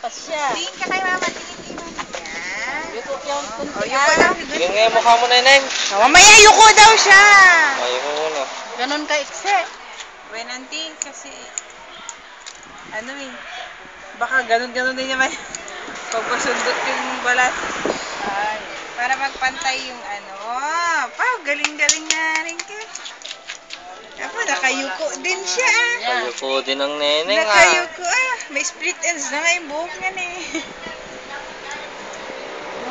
pa siya. Tingin ka kay mama, tingin yan. Yuko yung kunti. O, yuko lang. Tingin nga yung mukha mo, Neneng. Mamaya yuko daw siya. Ayoko muna. Ganon ka ikse. Wenanti, kasi, ano eh, baka ganun-ganun din naman. Pagpasundot yung balat. Ay. Para magpantay yung ano. Galing-galing nga rin ka. Nakayuko din siya. Ayoko din ang Neneng Nakayuko May split ends na nga yung buhok niyan eh.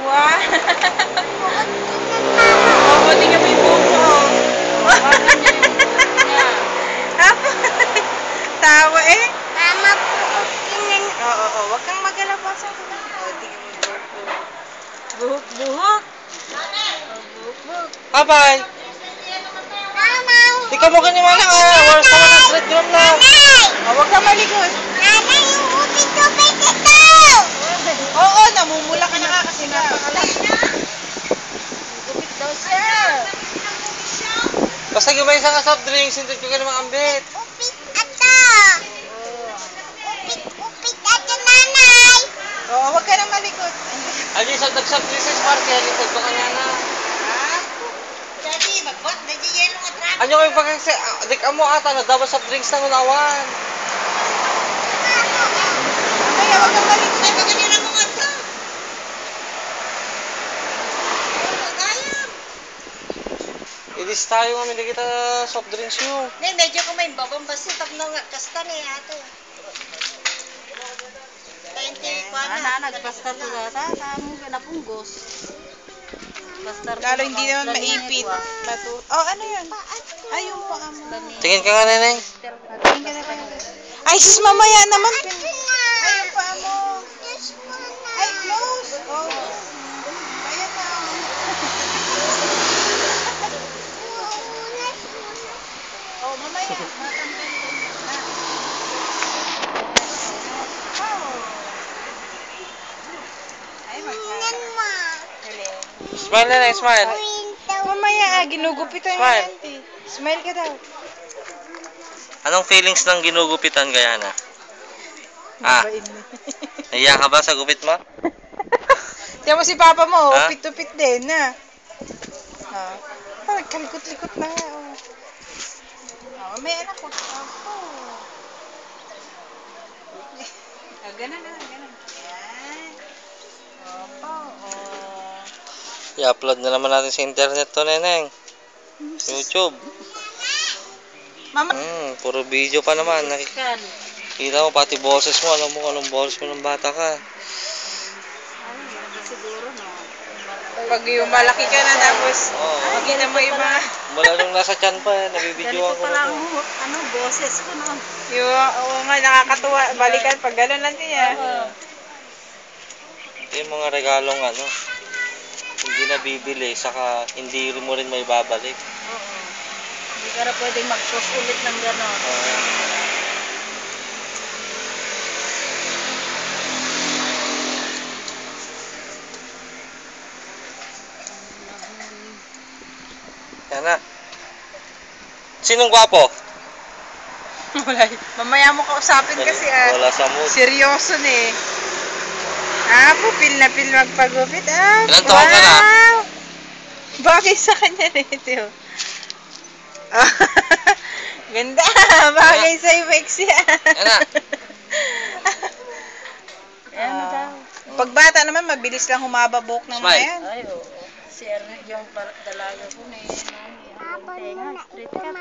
Wow. Buti nga may buhok ko. Tawa eh. Mama po, kinan. Oo. Wag kang magalabasan. Tingnan mo buhok. Buhok. Buhok. Bye-bye. Mama. Ikaw mo kanima lang Oras naman ang 100 gram na. Wag kang malikot. Mama, yung upit-upit ito. Oo, namumula ka na nga kasi napakalaki. Gupit daw siya. Basta gabay isang soft drinks, hindi ko ka namang ambit. Upit ito. Upit ito, nanay. Oo, wag ka nang malikot. Ali sa soft drinks sa party, ali sa ito kanya na. Daddy, magbot. Daddy, yellow at rat. Ano kayo pagkakasi, adik mo ata, nagdawa soft drinks na unawan. Mamaya, wag kang malikot. Ay, maganira mo nga ito. Idis tayo nga, hindi kita soft drinks yun. Nay, medyo ko may babang basi. Tag na nga, kasta na yato. 20 pa na. Nagbastar ko data. Tamo ka na punggos. Bastar ko. Lalo hindi naman maipit. Ano yun? Ay, yung paa mo. Tingin ka nga, Neneng. Tingin ka na kayo. Ay, sis, mamaya naman. Ay, yung paa mo. Ay, close. Ayan na. Mamaya. Ay, magkala. Smile, Neneng, smile. Mamaya, ginugupitan Smile. yan, auntie. Smile ka daw. Anong feelings ng ginugupitan kaya na? Mabain na. Naiya ka ba sa gupit mo? Tiyan mo si Papa mo, Ha? upit-upit din, na. Kalikot-likot na nga, may anak ko. Ganun. Yan. I-upload na naman natin sa internet to, Neneng. YouTube. Mama. Puro video pa naman. Kan. Kita mo, pati boses mo. Alam mo kung anong boses mo ng bata ka. Siguro no. Pag yung malaki ka na tapos, makita mo yung mga, Mula nung nasa tiyan pa, nabibidyoan Ganito ko pala na ang to. boses ko no. oo nga, nakakatuwa. Balikan, pag gano'n lang niya. Ito yung mga regalong hindi nabibili, saka hindi mo rin may babalik. Oo. Hindi ka na pwedeng mag-post ulit ng gano'n. Yan na. Sinong gwapo? Wala. Mamaya mo kausapin kasi Wala sa mood. seryoso na eh. Pupil na pil magpagupit. Ilan taon ka na? Bagay sa kanya rito. Ganda. Bagay sa Ibex yan. Yan na. Ayan na daw. Pag bata naman, mabilis lang humaba buhok ng mga Smile. yan. Ay, oo. Si Ernest yung dalaga ko na yun. Ang tenga, straight cut.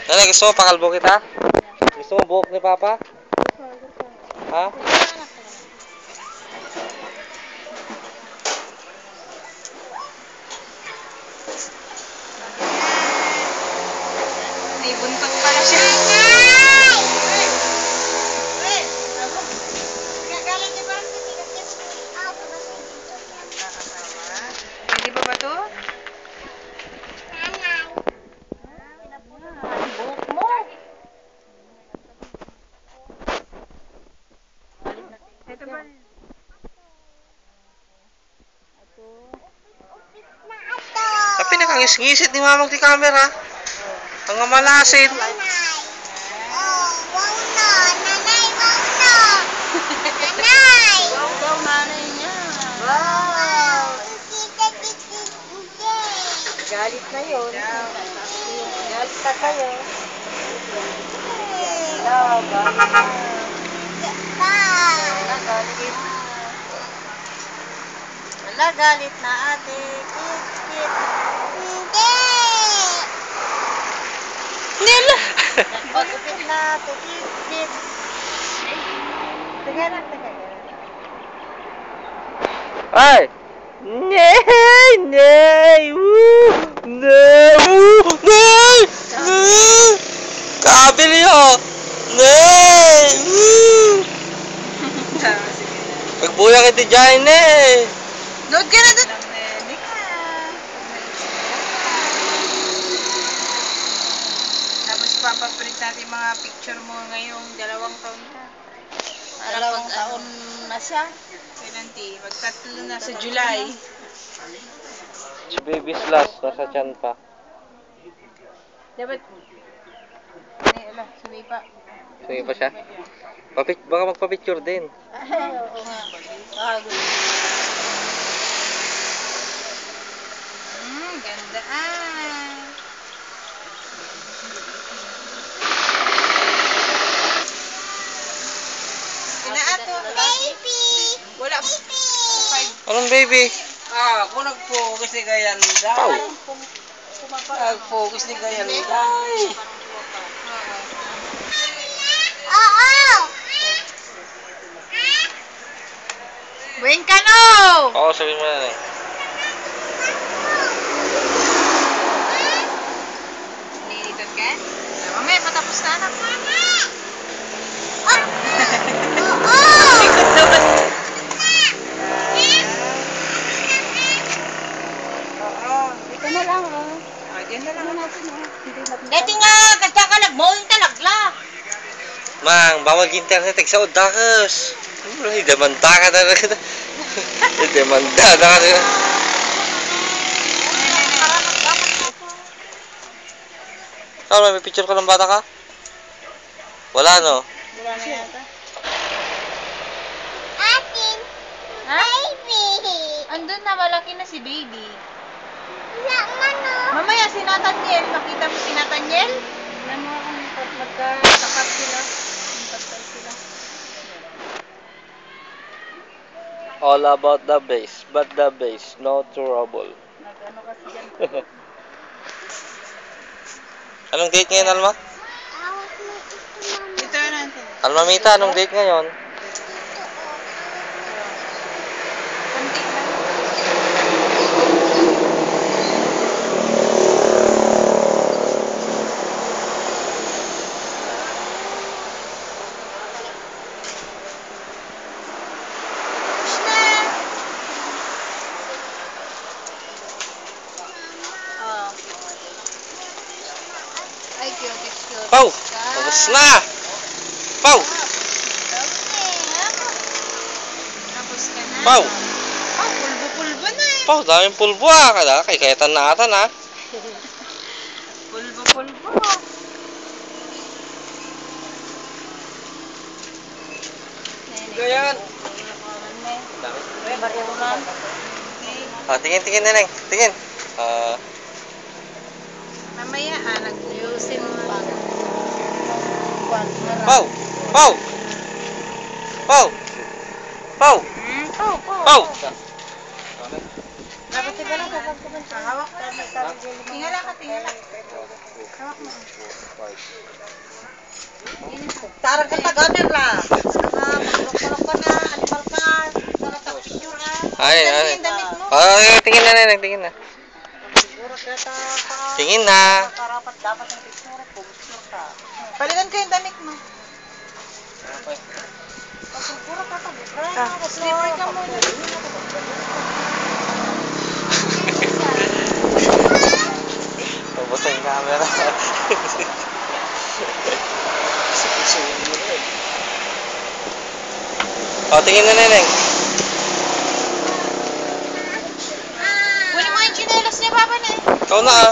Neneng, gusto mo pakalbo kita? Gusto mo buhok ni Papa? Ha? Nibuntot pala siya. Hindi pa ba to? Buhok mo. Ito ba? Sa pinakangis-ngisit ni Mamang ti camera. Ang malasit. Oh, wow na. sa'yo. Galit ka sa'yo. Galit na. Wala, galit na ate. Kit, kit. Nila. Nagpagupit na ate. Kit, kit. Tiga na, tiga. Ay! Nay! Nay! Woo! Nay! Woo! Nay! Nay! Kabili ho! Nay! Woo! Pagbuya kita dyan eh! Load ka na doon. Tapos papaprint natin mga picture mo ngayong 2 taon ka. Para Dalawang pag taon na siya. kailan ti? Magtatlo na sa July. Si Baby Slash, nasa tiyan pa. Dapat, ala, sabi pa. Sige pa siya. Baka magpa-picture din. Ay, oo nga. Bago. Ganda ah. Inaato. Baby! Wala. 5. Anong baby? Ako nag-focus ni Gayanda. Pau! Nag-focus ni Gayanda. Bueng ka no! Oo, sabihin mo na eh. Nilitot ka? Mamaya, patapos na anak. Likod naman. Dito na lang, oh. Diyan na lang. Dati nga, kasta ka nag-mowing talagla. Mang, bawal internet sa udakas. Demanda ka talaga. Demanda na ka. Saan, may picture ka ng bata ka? Wala, no? Wala na yata. Ha? Andun na, malaki na si baby. Mamaya, si Nathaniel. Makita mo si Nathaniel? Ano ang magkatapat sila? Magkatapat sila. All about the bass, but the bass, no trouble. Nag-ano kasi dyan. Anong date ngayon, Alma? Ito natin. Alma Mita, anong date ngayon? Kunti lang. Oh. Ay, cute, it's cute. Pau! Tapos na! Pau! Tapos ka na. Pau! Oh, pulbo-pulbo na eh. Pau, daming pulbo ah. Kaya kay kayatan na atan ah. Pulbo-pulbo. Gayan. Bariyawan. Ah, tingin na lang. Tingin. Ah, Mamaya, Ayusin mo pa. Kwan, marami. Pau! Pau! Pau! Pau! Pau! Dapat iba lang kapag kumanta. hawak ka. Tingala ka, tingala. Hawak mo. Tarang ka taga-aner la. Makulok-kulok ka na, animal ka. Sarap sa picture ha. Ay, ay. Damit mo. Ah, tingin na lang, tingin na. Siguro kata pa. Tingin na. Karapat dapat ng picture. Picture ka. Palitan ko yung damit mo. Siguro ka pa. Slipper ka muna. Mabasa yung camera. Oh, tingin na Neneng. Kunin mo yung chinelas niya, Papa na eh. Ikaw na ah.